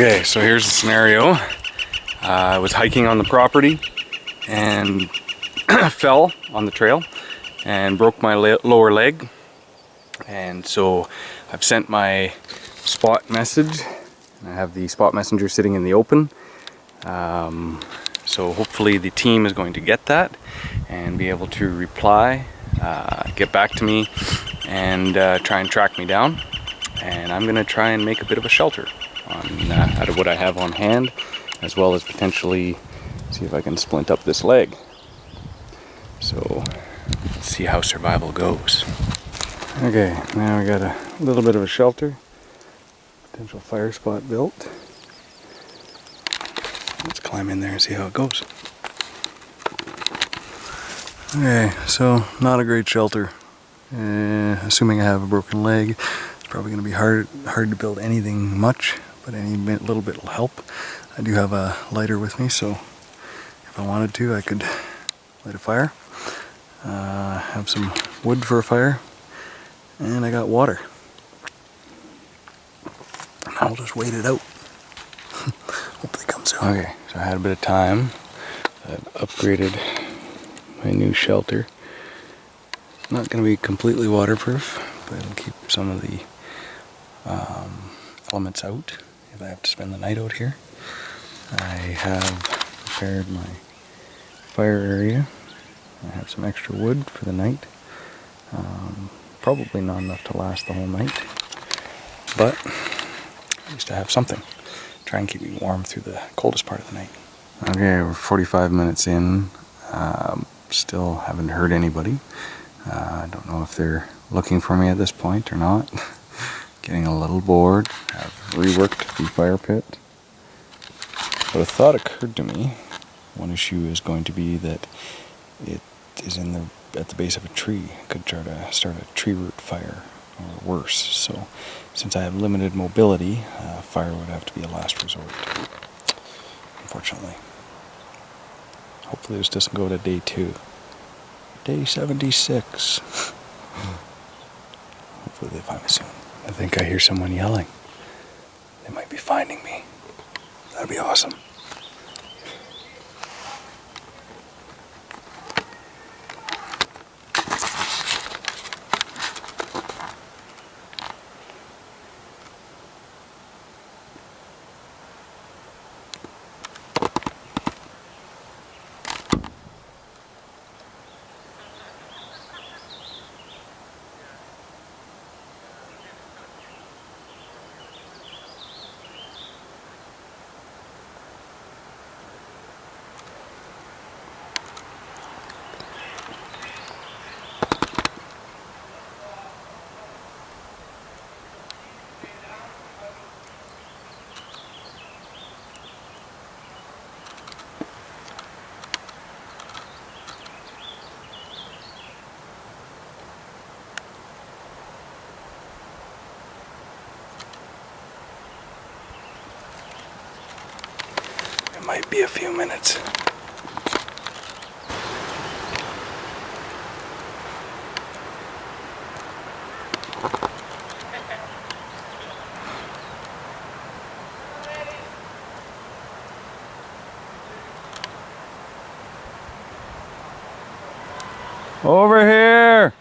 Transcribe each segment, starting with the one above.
Okay, so here's the scenario. I was hiking on the property and fell on the trail and broke my lower leg. And so I've sent my spot message. I have the spot messenger sitting in the open. So hopefully the team is going to get that and be able to reply, get back to me, and try and track me down. And I'm going to try and make a bit of a shelter out of what I have on hand, as well as potentially see if I can splint up this leg. So let's see how survival goes. Okay, now we got a little bit of a shelter, potential fire spot built. Let's climb in there and see how it goes. Okay, so not a great shelter. Assuming I have a broken leg, it's probably going to be hard to build anything much, but any little bit will help. I do have a lighter with me, so if I wanted to, I could light a fire. Have some wood for a fire, and I got water. I'll just wait it out. Hopefully it comes soon. Okay, so I had a bit of time. I've upgraded my new shelter. It's not going to be completely waterproof, but it'll keep some of the elements out if I have to spend the night out here. I have prepared my fire area. I have some extra wood for the night. Probably not enough to last the whole night, but at least I have something. Try and keep me warm through the coldest part of the night. Okay, we're 45 minutes in. Still haven't heard anybody. I don't know if they're looking for me at this point or not. Getting a little bored. I've reworked the fire pit. But a thought occurred to me. One issue is going to be that it is at the base of a tree. I could try to start a tree root fire, or worse. So since I have limited mobility, fire would have to be a last resort, unfortunately. Hopefully this doesn't go to day 2. Day 76. Hopefully they find me soon. I think I hear someone yelling. They might be finding me. That'd be awesome. Might be a few minutes. Over here.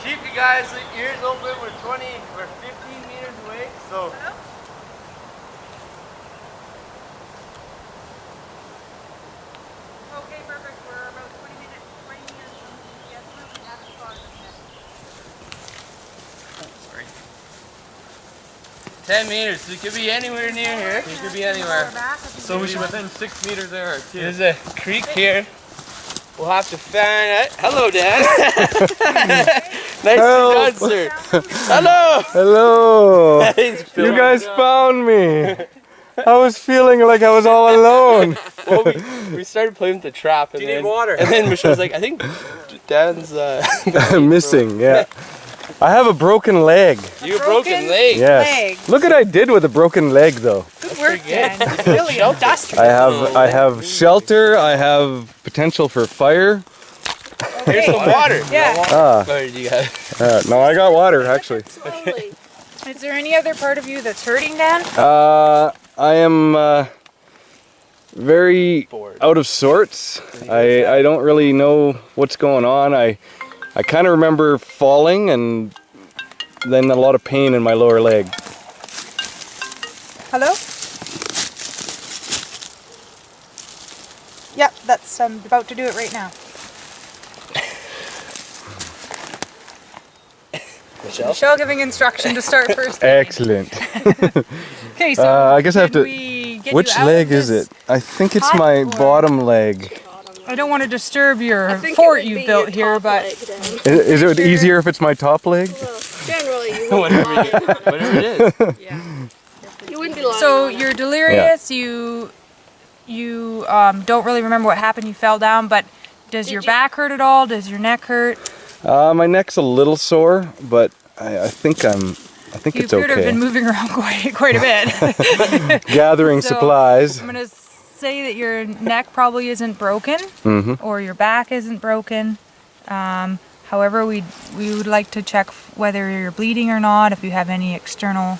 Keep you guys' ears open. We're 15 meters away, so. Okay, perfect. We're about 20 minutes from the estimate. We haven't spotted them yet. Sorry. 10 meters. So it could be anywhere near here. It could be anywhere. So we should within 6 meters there too. There's a creek here. We'll have to fan it. Hello, Dan. Nice Help. to meet you, sir. Hello. Hello. Thanks, Bill. You guys found me. I was feeling like I was all alone. Well, we started playing with the trap. And Do you need water? And then Michelle's like, I think Dan's Missing, yeah. I have a broken leg. You broken leg. Yes. leg. Look what I did with a broken leg, though. Good work, Dan. Really industrious. I have shelter. I have potential for fire. Here's some water. Yeah. Ah, Or do you have? no, I got water actually. Is there any other part of you that's hurting, Dan? I am very out of sorts. I don't really know what's going on. I kind of remember falling and then a lot of pain in my lower leg. Hello? Yep, that's I'm about to do it right now. Michelle giving instruction to start first. Excellent. Okay, so I guess I have can to. we get Which you out leg of is this? it? I think it's hot my or- bottom leg. I don't want to disturb your fort you built here, but Is it easier if it's my top leg? Generally, you wouldn't Whatever it is. Whatever it is. You wouldn't be lying. so you're delirious. You don't really remember what happened. You fell down, but does your back hurt at all? Does your neck hurt? My neck's a little sore, but I think You it's appear to have okay. been moving around quite a bit. Gathering So, supplies. I'm gonna say that your neck probably isn't broken, Mm-hmm. or your back isn't broken. However, we would like to check whether you're bleeding or not, if you have any external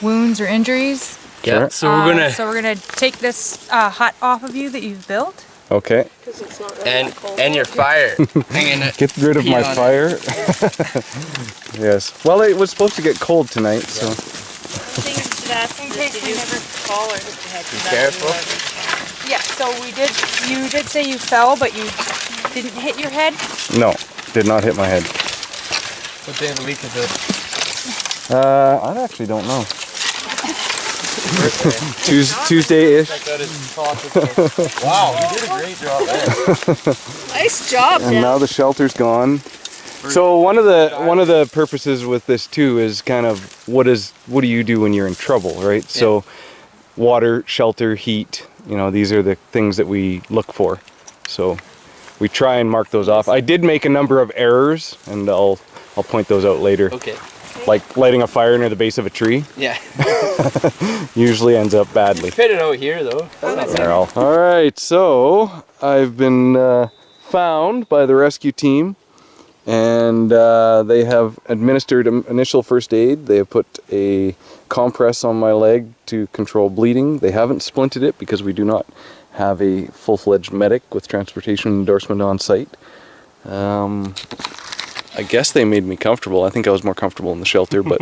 wounds or injuries. Yeah. So we're gonna So we're gonna take this hut off of you that you've built. Okay. It's not really that cold. and your fire. Hanging it. Get rid of my Pee on it. fire. Yes. Well, it was supposed to get cold tonight, so. Things that In case we never fall or hit your head. Be careful. Yeah. So you did say you fell, but you didn't hit your head. No, did not hit my head. What day of the week is it? I actually don't know. Tuesday-ish. Wow, you did a great job there. Nice job, And Dan. now the shelter's gone. So one of the purposes with this too is kind of what do you do when you're in trouble, right? So water, shelter, heat, these are the things that we look for. So we try and mark those off. I did make a number of errors, and I'll point those out later. Okay. Like lighting a fire near the base of a tree Yeah. usually ends up badly. Fit it out here though. All right, so I've been found by the rescue team, and they have administered initial first aid. They have put a compress on my leg to control bleeding. They haven't splinted it because we do not have a full-fledged medic with transportation endorsement on site. I guess they made me comfortable. I think I was more comfortable in the shelter, but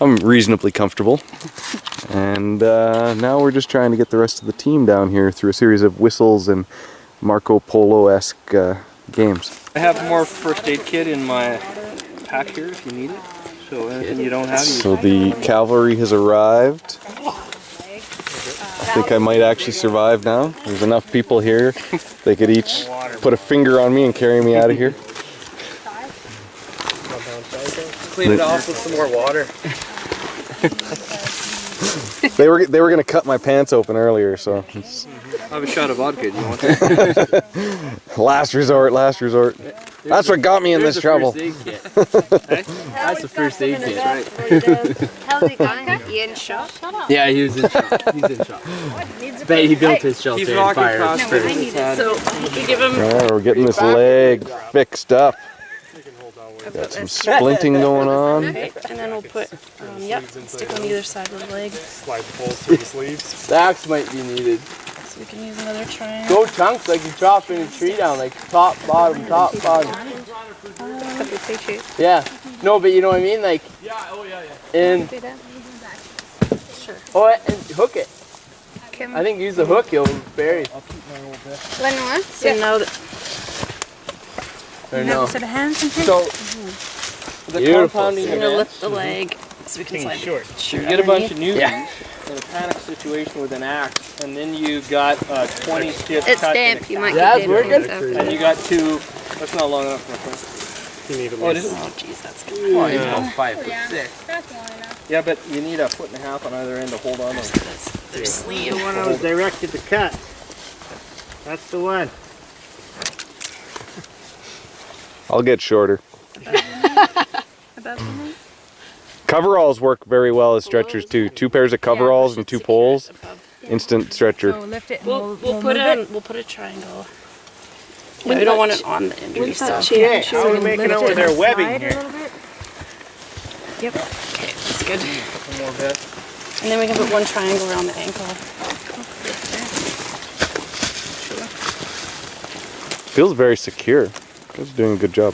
I'm reasonably comfortable. And now we're just trying to get the rest of the team down here through a series of whistles and Marco Polo-esque games. I have more first aid kit in my pack here if you need it. So anything you don't have, you So the cavalry has arrived. I think I might actually survive now. There's enough people here. They could each put a finger on me and carry me out of here. clean it off with some more water. They were gonna cut my pants open earlier, so it's I have a shot of vodka. Do you want that? last resort. That's what got me in this trouble. That's the first aid kit, right? How's he going? Ian shot? Yeah, he was in shock. He's in shock. Bet he built his shelter He's in rocking fire across first. I need it. So we give him. Yeah, we're getting this leg fixed up. Got some splinting going on. And then we'll put, stick on either side of the leg. Slide the poles through the sleeves. Stacks might be needed. So we can use another triangle. Go chunks like you're chopping a tree down, like top, bottom, top, bottom. Yeah. No, but you know what I mean? Like, and, Do that? Sure. and hook it. I think use the hook, you'll bury. One. So now that Or You no. have a set of hands in here? So, the Beautiful. compounding we're gonna event, lift the leg so we can slide Short. Sure. You get a bunch of newbies Yeah. in a panic situation with an axe, and then you got 20 skips It's cut in damp. a You might That's get working. and you got two. That's not long enough, my friend. You need at Oh, it least is. Oh jeez, that's good. oh, he's about 5'6". Yeah, but you need a foot and a half on either end to hold on to them. Their sleeve. The one I was directed to cut. That's the one. I'll get shorter. above the net? Coveralls work very well as stretchers too. 2 pairs of coveralls and 2 poles, instant stretcher. So lift it and We'll we'll put move it. we'll put a triangle. We don't want it on the injury, so. Okay, how are we making Lift out it with and our webbing slide a here? little bit. Yep. Okay, that's good. Some more bits. And then we can put one triangle around the ankle. Feels very secure. Guys are doing a good job.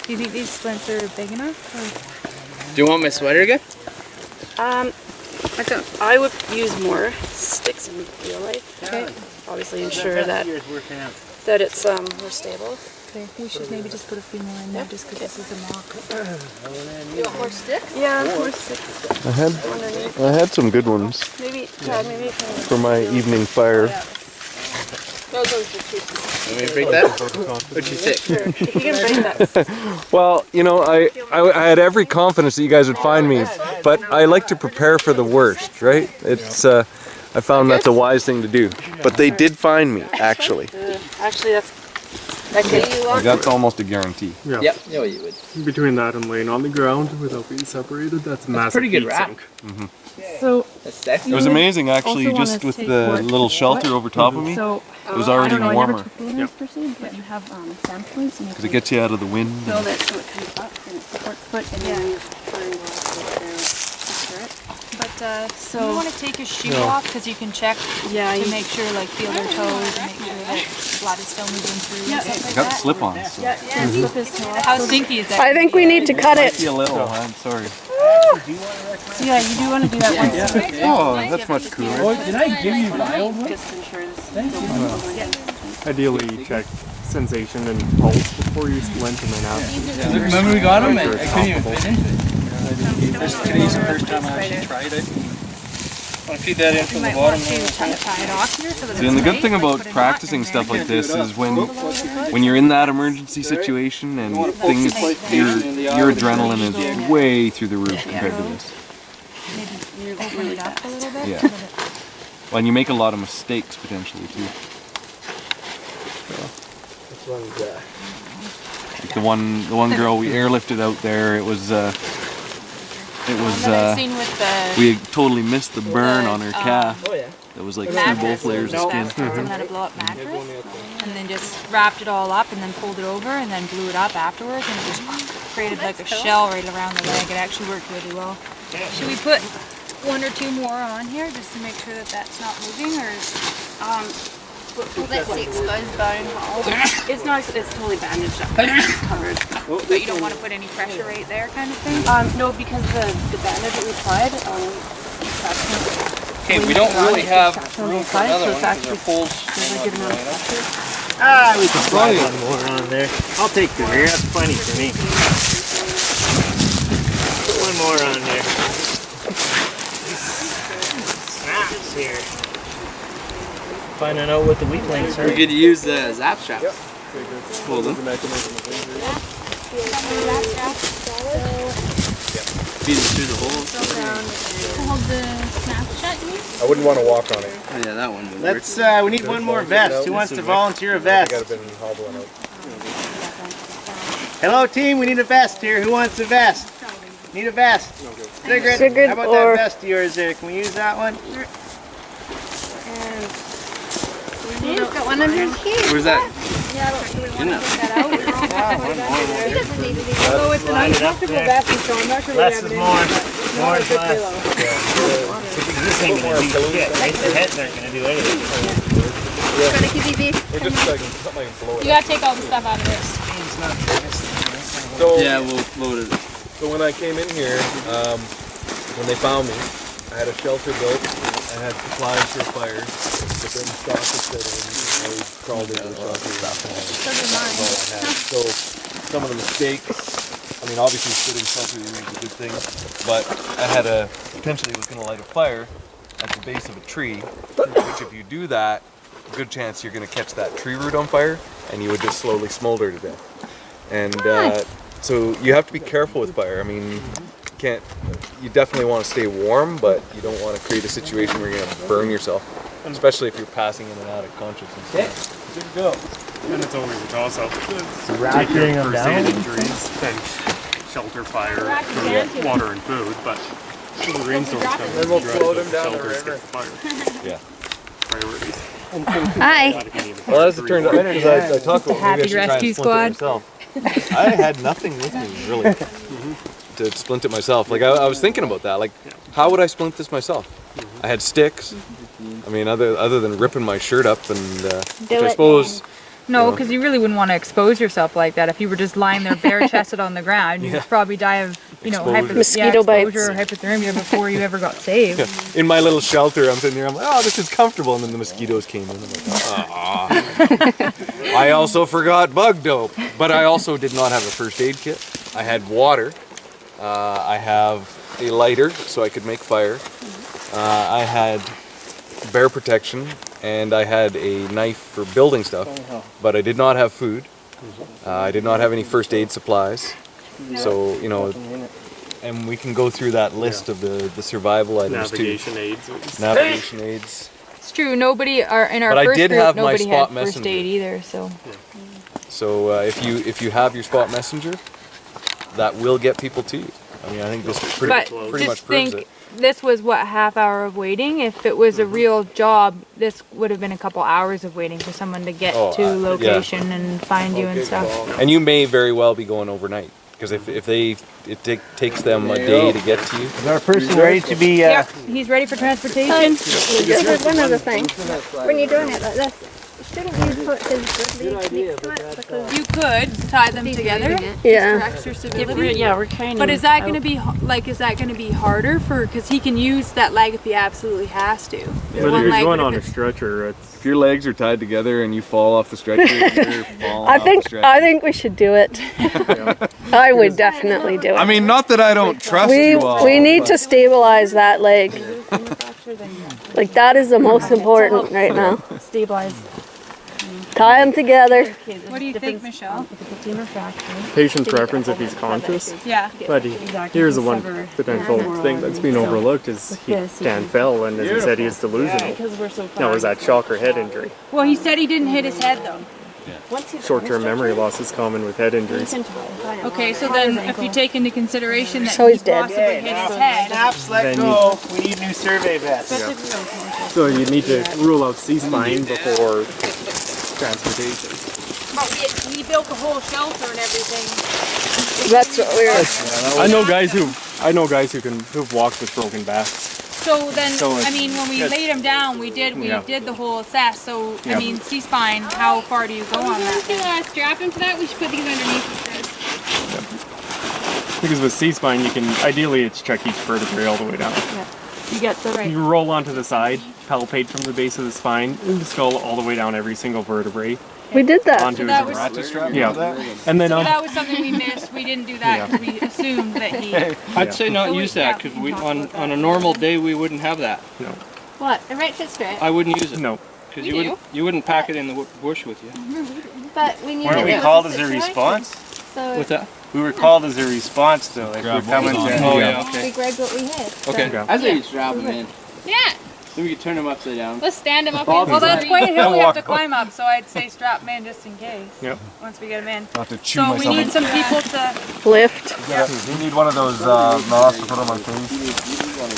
Do you think these splints are big enough? Do you want my sweater again? I would use more sticks in real life. Okay. Obviously ensure that Here's working out. it's more stable. Okay. We should maybe just put a few more in there just because this is a mock. You want more sticks? Yeah, more sticks. I had some good ones Maybe, Chad, maybe you can. for my evening fire. Those are cheap. Want me to break that? What'd you say? Sure. If you can break that. Well, you know, I had every confidence that you guys would find me, but I like to prepare for the worst, right? It's I found that's a wise thing to do. But they did find me, actually. Actually, That's almost a guarantee. Yeah. Yep. No, you would. Between that and laying on the ground without being separated, that's a massive pretty good heat wrap. sink. So, That's sexy. It was amazing, actually, Also just wanna with take the what- little shelter over top of me. so It was already warmer but you have samples and because it gets you out of the wind. build it so it comes up and it supports foot and then you But So- you want to take your shoe off because you can check Yeah, to you- make sure, like feel their toes and make sure that blood is still moving through. and stuff I like got that. slip-ons. So. How stinky is that? I think we need to cut it. A little, I'm sorry. Yeah, you do want to do that once. Oh, that's much cooler. Did I give you my old one? Just ensure this. Ideally, check sensation and pulse before you splint, and then after. Remember we got them? I Sure, it's couldn't even comfortable. finish it. Today's the first time I actually tried it. Want to feed that in You from the might bottom? want to tie it off here so that See, and the it's good tight, thing like about put a knot practicing in stuff there. like this is when you're in that emergency situation and things, your adrenaline is way through the roof compared to this. Maybe open it up a little bit. Yeah. so that it- Well, and you make a lot of mistakes potentially too. This one's Like the one girl we airlifted out there, it was that I've seen with the we had totally missed the burn on her calf. oh yeah. That was like through mattress, both layers of skin. and then a blow up mattress, and then just wrapped it all up and then pulled it over and then blew it up afterwards, and it just created like a shell right around the leg. It actually worked really well. Should we put one or two more on here just to make sure that that's not moving, or Let's see, exposed bone hole. It's not, it's totally bandaged up. It's covered. but you don't want to put any pressure right there, kind of thing? No, because the bandage that we applied, Okay, we don't really have Traction on room both for sides, another so it's one because our actually poles there's a good amount of pressure. Ah, we can slide one more on there. I'll take the rear. That's plenty for me. Put one more on there. Snaps here. Finding out what the weak links are. We could use the zap straps. Hold them. Feed it through the holes. Hold the snap shut, you mean? I wouldn't want to walk on it. Oh yeah, that one would work. Let's. We need one more vest. Who wants to volunteer a vest? been hobbling out. Hello, team. We need a vest here. Who wants a vest? Need a vest. Sigrid, how about that vest of yours there? Can we use that one? You've got one under his key. Where's that? Oh, it's an uncomfortable vest, so I'm not sure we Less have is it in more. here, More is less. This ain't gonna do shit. Right? The heads aren't gonna do anything. You gotta take all the stuff out of this. So, Yeah, we'll load it. so when I came in here, when they found me, I had a shelter built. I had supplies for fire, but then stock was sitting. I crawled into the shelter. That's all I had. So some of the mistakes. I mean, obviously sitting shelter is a good thing, but I had potentially was going to light a fire at the base of a tree, which if you do that, good chance you're going to catch that tree root on fire, and you would just slowly smolder to death. And so you have to be careful with fire. I mean, you definitely want to stay warm, but you don't want to create a situation where you're going to burn yourself, especially if you're passing in and out of consciousness. Good to go. And it's always a toss-up. Ratcheting them First aid down. injuries, then shelter fire for water and food, but when the rainstorms come, Then we'll float them down the shelters river. get the fire. Yeah. Priorities. Hi. Not if you need a Well, as it fire turned out, because I talked about maybe I Happy should try and Rescue splint it Squad. myself. I had nothing with me really to splint it myself. Like I was thinking about that. Like, how would I splint this myself? I had sticks. I mean, other than ripping my shirt up and which I suppose. No, because you really wouldn't want to expose yourself like that. If you were just lying there bare-chested on the ground, you'd probably die of, Exposure. Mosquito bites. exposure or hypothermia before you ever got saved. In my little shelter, I'm sitting there. I'm like, oh, this is comfortable, and then the mosquitoes came in. I'm like, ah. I also forgot bug dope, but I also did not have a first aid kit. I had water. I have a lighter so I could make fire. I had bear protection, and I had a knife for building stuff, but I did not have food. I did not have any first aid supplies. So, and we can go through that list of the survival items Navigation aids. at least. too. Navigation aids. It's true. Nobody, in our But I first did group, have my nobody had spot first messenger. aid either. So So if you have your spot messenger, that will get people to you. I mean, I think this But pretty much just proves think, it. this was what, a half hour of waiting. If it was a real job, this would have been a couple hours of waiting for someone to get Oh, to yeah. location and find you and stuff. And you may very well be going overnight because if it takes them a day to get to you. Is our person ready to be, Yep, he's ready for transportation. There's one other thing. When you're doing it like this, shouldn't you put his good leads next to it? Because You could tie them together for yeah. extra stability. Yeah, we're training. But is that going to be is that going to be harder for? Because he can use that leg if he absolutely has to. There's Whether one you're leg, going but on if a it's- stretcher, it's If your legs are tied together and you fall off the stretcher, you're falling I off think the stretcher. I think we should do it. I would definitely do it. I mean, not that I don't trust we you all. we need to stabilize that leg. Like that is the most important right now. stabilize. Tie them together. What do you think, Michelle? patient preference if he's conscious. Yeah. But here's the one potential thing that's been overlooked is Dan fell, and as he said, he is delusional. Because we're so far. Now, was that shock or head injury? Well, he said he didn't hit his head though. Short-term memory loss is common with head injuries. Okay, so then if you take into consideration that So he he's dead. possibly hit his head, snaps, let Then go. We need new survey vests. So you need to rule out C-spine before transportation. but we built a whole shelter and everything. That's what we're. I know guys who've walked with broken backs. So then, So I mean, when we laid him down, we did the whole assess. So I Yeah. mean, C-spine, how far do you go on that? To strap him to that, we should put these underneath this. Because with C-spine, you can ideally it's check each vertebrae all the way down. You get the You roll onto the side, palpate from the base of the spine, and the skull all the way down every single vertebrae We did that. onto that his was- yeah, and then on. That was something we missed. We didn't do that because we assumed that he. I'd say not So use yeah, that because we we can talk on a normal day we wouldn't have that. what? The right foot straight. I wouldn't use it No, because We you wouldn't pack it in the bush with you. But we need Weren't to we do it called with as the a foot response? So What's that? We were called as a response though. Like we're coming to. Oh yeah. we Okay. grabbed what we had. Okay. Yeah. I think you strap them in. Yeah. Then we can turn them upside down. Let's stand him up. Well, that's quite a hill we have to walk climb up, so I'd say strap him in just in case. Yep. Once we get him in. Not to chew So we myself. need some people to. Lift. You need one of those masks to put on my face.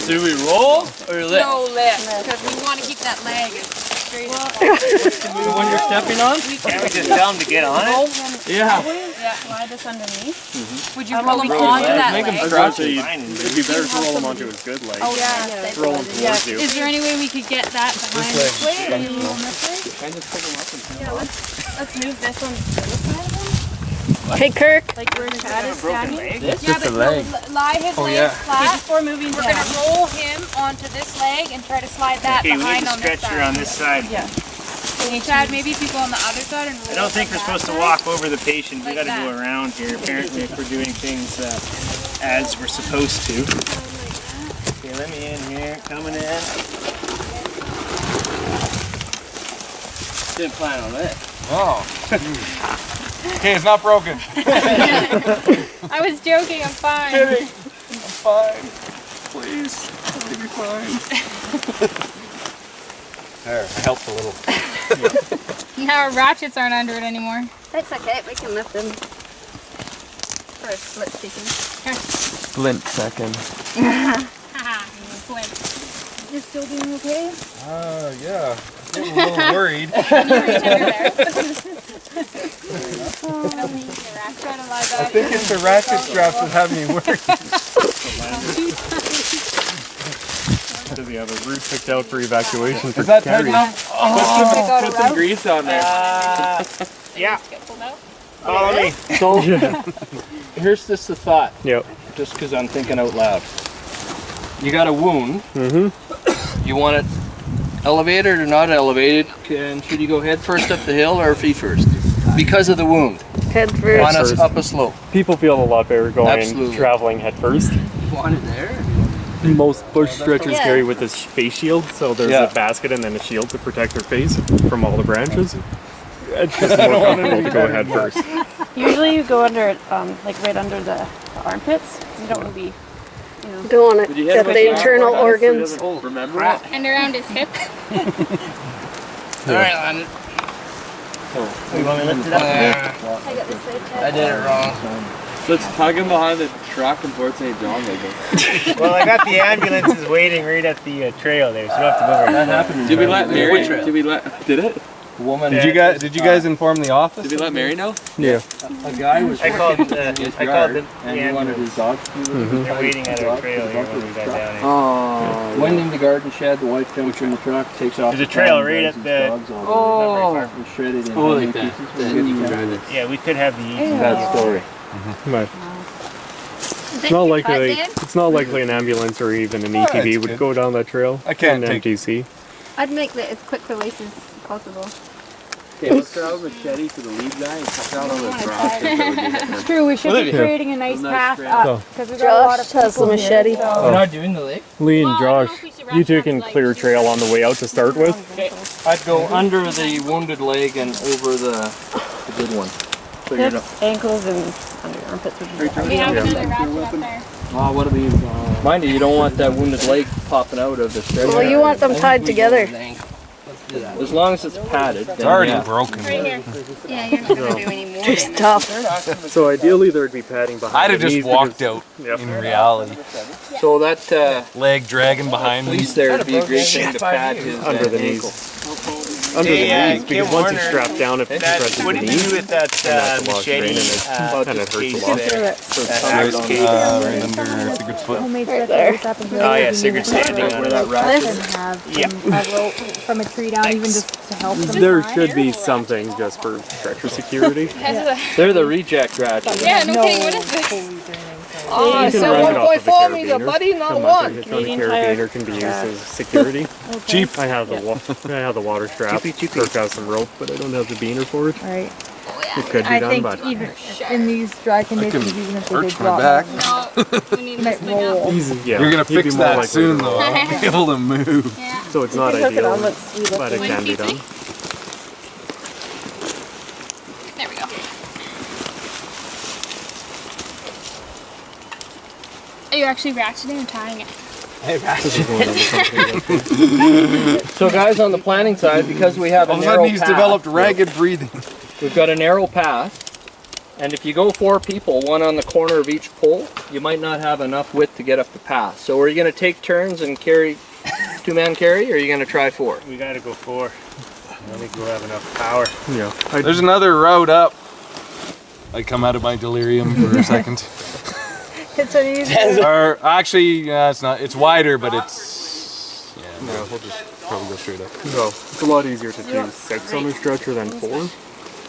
Do we roll or lift? No lift, because we want to keep that leg as straight as possible. The one you're stepping on? Can't we just tell them to get on it? Yeah. Yeah. Slide this underneath. Would you roll him onto that Make him leg? scratch so it. it'd be better to roll him onto his good leg. Oh yeah. Roll him towards you. Is there any way we could get that behind this way? Or you roll this way? Let's move this one to this side of him. Hey Kirk. Like where Chad is standing. Yeah, but lie his leg flat. Before moving We're down. gonna roll him onto this leg and try to slide that Okay, we need behind a on this stretcher side. on this side. Yeah. Hey, Chad, maybe if you go on the other side and roll. I don't think we're supposed to walk over the patient. We Like got to go that. around here. Apparently, if we're doing things as we're supposed to. Okay, let me in here. Coming in. Didn't plan on it. Oh. Okay, it's not broken. I was joking, I'm fine. I'm fine. Please. Let me fine. There, I helped a little. Now our ratchets aren't under it anymore. That's okay. We can lift them. for a split second. Splint second. You're still doing okay? Yeah. I'm a little worried. I think it's the ratchet straps that have me worried. Does he have a route picked out for evacuation for Is that carry? tight enough? Put some grease on there. Yeah. Follow me. So, here's just the thought, Yep. just because I'm thinking out loud. You got a wound. Mm-hmm. You want it elevated or not elevated? And should you go head first up the hill or feet first? Because of the wound. Head On first. up a slope. People feel a lot better going Absolutely. traveling head first. Want it there? Most bush stretchers Yeah. carry with this face shield, so there's Yeah. a basket and then a shield to protect their face from all the branches. It's just more comfortable to go head first. Usually you go under, like right under the armpits. You don't want to be, Don't want to get the internal organs. Remember it? And around his hip. Alright, Landon. You want me to lift it up? I got this side. I did it wrong. Let's tug him behind the truck in Fort St. John, maybe. Well, I got the ambulances waiting right at the trail there, so you don't have to move That around. happened. Did we let Mary? Which trail? Did it? Woman. Did you guys inform the office? Did we let Mary know? Yeah. A guy was I called working the, in his I called yard the and he wanted his ambulance. dog to be with him. They're waiting at our trail here when we got down here. Oh. Went in the garden shed, the wife jumps in the truck, takes off. There's a the trail pan, right drags at his the- dogs all Oh. over. It was shredded in Oh, like tiny that. pieces. Then you can drive it. Yeah, we could have the eating. Bad story. But it's not likely. It's not likely an ambulance or even an ETV would good. go down that trail. I can't in take- MTC. I'd make that as quick release as possible. Okay, let's grab a machete to the lead guy and cut down on the cross. It's true, we should be Yeah. creating a nice Nice path trail. up, because we've got a lot of Josh has the people here, machete. so- We're not doing the lake? Lee and Well, I don't know Josh, if we should you wrap two up, can like, clear a trail on the way out to start with. I'd go under the wounded leg and over the good one. So you're not. hips, ankles, and under your armpits would be better. We have Yeah. another ratchet up there. Oh, what are these? Mind you, you don't want that wounded leg popping out of the stretcher. Well, you want them tied together. Let's do that. As long as it's padded. It's already broken. Right here. Yeah, you're not gonna do any more. It's tough. So ideally there would be padding behind. I'd have the just knees walked because- out Yep. in reality. So that Leg dragging behind me. piece there would be a great thing to pad his Under the ankle. knees. Under the Hey, knees, because Kim once it's Warner, strapped down, it That, presses the what did you knees. do with that that's a lot of strain machete and it- and it hurts a case lot. there? So That it's axe right case? Right under Sigurd's foot. Homemade Right stretchers there. up and Oh yeah, Sigurd's standing on where it. that rack is. and have Yeah. a rope from a tree down, even just to help them. There climb. should be something just for stretcher security. They're the reject ratchets. Yeah, no kidding. What is this? You can run it off of the carabiner. buddy, not The one. mounted on the carabiner can be used as security. Cheap. I have the water strap, Kirk has some rope, but I don't have the beaner for it. Right. It could be I done, think but even in these dry conditions, even if they arch did my drop, back. No, we need it might this thing up. roll. easy. Yeah, You're gonna you'd be fix more that likely soon, to roll. though. I'll be able to move. Yeah. So it's not Hook it ideal, on, let's see what but it can be done. There we go. Are you actually ratcheting or tying it? So guys on the planning side, because we have a All of a narrow sudden he's path, developed ragged breathing. we've got a narrow path, and if you go 4 people, one on the corner of each pole, you might not have enough width to get up the path. So are you going to take turns and carry, 2-man carry, or are you going to try 4? We gotta go 4. I don't think we'll have enough power. Yeah, There's another route up. I come out of my delirium for a second. It's unusual. Or actually, it's not. It's wider, but it's. Yeah, no, we'll just probably go straight up. so it's a lot easier to do 6 on a stretcher than 4.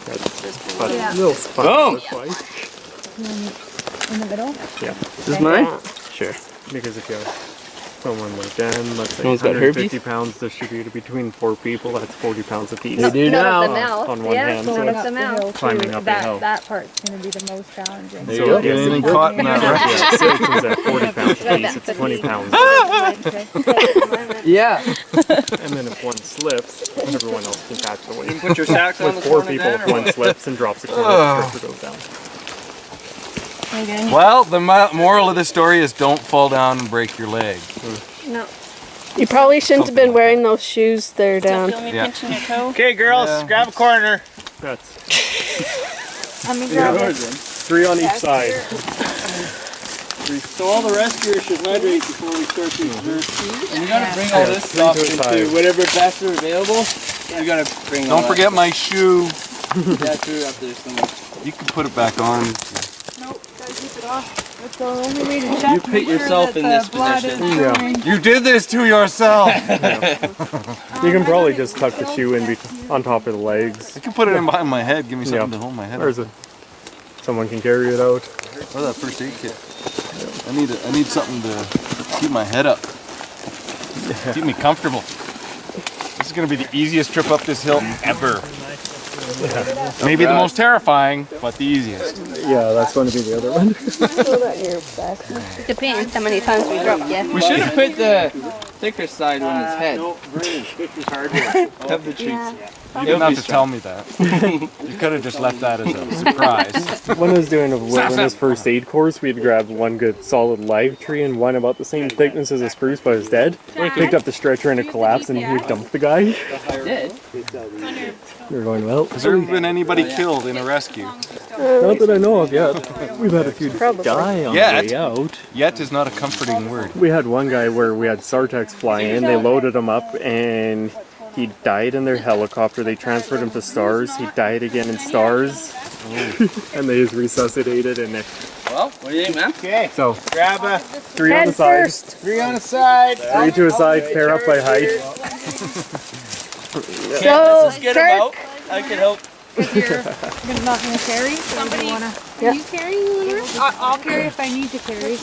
That's, but Yeah. still fun. Boom. In the middle. Yeah, This is mine? Sure. because if you have someone like Dan, let's say Someone's got 150 pounds distributed between 4 people, that's 40 pounds apiece. They do Not now. up the mouth. On one yeah, hand, going so up the mouth. climbing up a hill. That part's going to be the most challenging. There you go. Get anything caught in that rough. Yeah, sections at 40 pounds apiece, it's 20 pounds. Yeah. And then if one slips, everyone else can catch the weight. Put your sacks on With the 4 corner people, then, if or one what? slips and drops the corner, the stretcher goes down. Well, the moral of the story is don't fall down and break your leg. No. You probably shouldn't have been wearing those shoes there, Dan. Feel me Yeah. pinching your toe? Okay, girls, grab a corner. That's Let me grab it. 3 on each side. So all the rescuers should hydrate before we start the exertion. And you gotta bring all this stuff into whatever bags are available. You gotta bring all Don't forget my shoe. that through up there somewhere. You can put it back on. Nope, gotta keep it off. That's the only way to check. You put yourself in this position. You did this to yourself. You can probably just tuck the shoe in on top of the legs. You can put it in behind my head. Give me something to hold my head. There's someone can carry it out. Oh, that first aid kit. I need something to keep my head up. Keep me comfortable. This is gonna be the easiest trip up this hill ever. Maybe the most terrifying, but the easiest. Yeah, that's going to be the other one. Depends how many times we drop you. We should have put the thicker side on his head. Have the treats. You didn't have to tell me that. You could have just left that as a surprise. When I was doing a wilderness first aid course, we'd grabbed one good solid live tree and one about the same thickness as a spruce but was dead. Picked up the stretcher and it collapsed and we dumped the guy. Dead? We were going, well, Has there been anybody killed in a rescue? not that I know of yet. We've had a few die on the way out. Yet is not a comforting word. We had one guy where we had Sartex fly in, they loaded him up and he died in their helicopter. They transferred him to Stars. He died again in Stars. And they just resuscitated and Well, what do you think, man? Okay. so Grab a 3 on the side. 3 on the side. 3 to a side, pair up by height. So, Get him out. Kirk, I can help. You're not gonna carry? Somebody wanna? Yeah. You carry? I'll carry if I need to carry.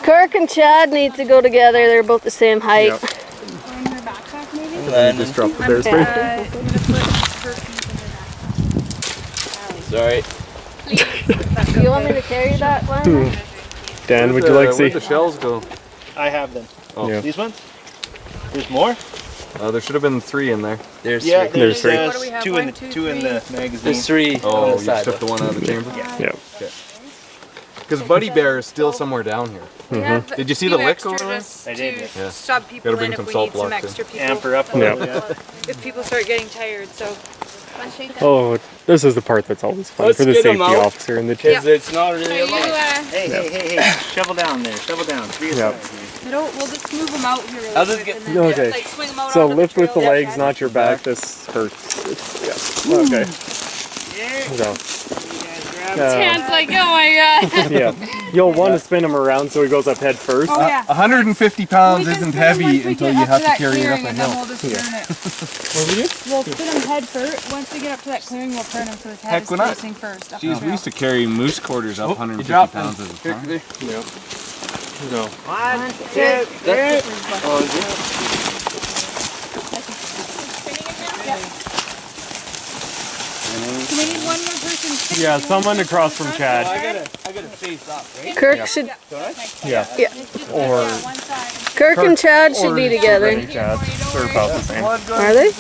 Kirk and Chad need to go together. They're both the same height. Yep. In her backpack, maybe? Just drop the bear spray. I'm gonna put her keys in her backpack. Sorry. Do you want me to carry that one? Dan, would you like to Where'd see? the shells go? I have them. Oh. Yeah. These ones? There's more? There should have been 3 in there. There's Yeah, three. There's 3. What do we have? 2 in the, 1, 2, 2 in the magazine. There's 3 Oh, on you the side. took the one out of the chamber? Yeah. Because Buddy Bear is still somewhere down here. Mm-hmm. Did you see the lick over there? I did, yeah. Yeah. Stop people Gotta bring in some if we salt need some blocks in. extra people. Amp her up a Yeah. little bit. If people start getting tired, so. Oh, this is the part that's always fun Let's for the get 'em safety out. officer and the Because it's not really a lot. Hey. Shovel down there. Shovel down. 3 Yep. We'll just move them out here. I'll just get. Okay. Like swing them out So onto lift with the trail. legs, not your back. This hurts. Yeah. Okay. Go. Dan's like, oh my god. Yeah. You'll want to spin him around so he goes up head first. Oh yeah. 150 pounds isn't heavy until you have to carry it up a hill. We'll just turn it. We'll put him head first. Once we get up to that clearing, we'll turn him so his head Heck, is when I- facing first. Up Jeez, the we used to carry moose quarters up 150 pounds at a time. Go. 1, 2, 3. Do we need one more person? Yeah, someone across from Chad. I gotta face up, right? Kirk should. Yeah. Yeah. Or Kirk and Chad should or be together. Chad. They're about the same. Are they?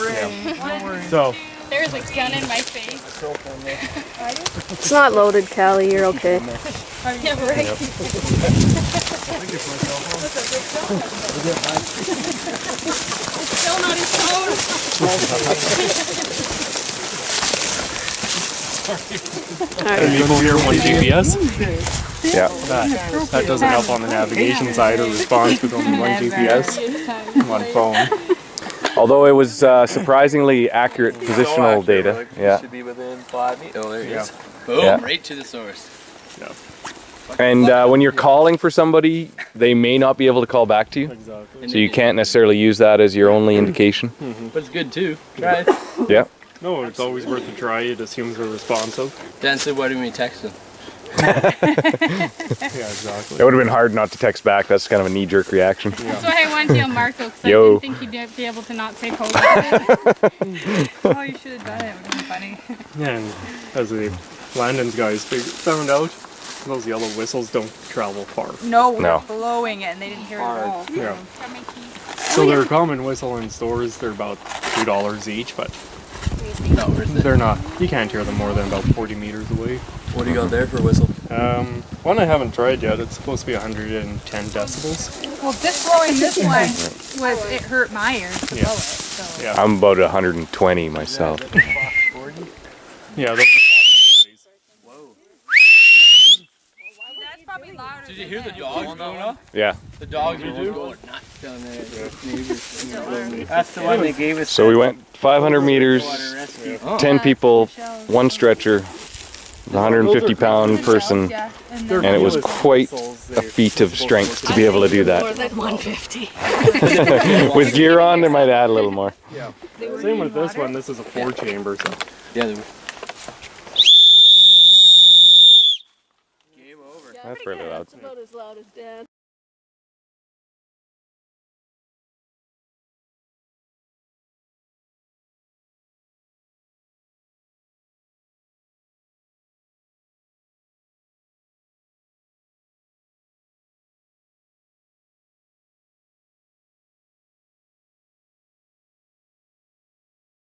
So There's a gun in my face. It's not loaded, Callie. You're okay. Yeah, right. It's still not his and people hear one GPS. Yeah. That doesn't help on the navigation side or response with only one GPS, one phone. Although it was surprisingly accurate positional data. Yeah. Should be within 5 meters. Oh, there it is. Yeah. Boom, Yeah. right to the source. And when you're calling for somebody, they may not be able to call back to you. Exactly. So you can't necessarily use that as your only indication. But it's good too. Try it. Yeah. No, it's always worth a try. It assumes we're responsive. Dan said, why didn't we text him? Yeah, exactly. It would have been hard not to text back. That's kind of a knee-jerk reaction. That's why I wanted to tell Marco, because I Yo. didn't think he'd be able to not say COVID. Oh, you should have done it. It would have been funny. Yeah, and as the Landon's guys found out, those yellow whistles don't travel far. No, we No. were blowing it and they didn't hear it at all. Yeah. So they're a common whistle in stores. They're about $2 each, but they're not. You can't hear them more than about 40 meters away. What do you got there for a whistle? One I haven't tried yet. It's supposed to be 110 decibels. Well, just blowing this one it hurt my ears to blow it. So. Yeah. I'm about 120 myself. Yeah, those are Fox 40s. Did you hear the dogs going up? Yeah. The dogs are just going nuts down there. That's the one they gave us. So we went 500 meters, 10 people, one stretcher, 150-pound person, and it was quite a feat of strength to be able to do that. More than 150. With gear on, they might add a little more. Same with this one. This is a 4-chamber, so. Yeah, That's really loud. About as loud as Dad.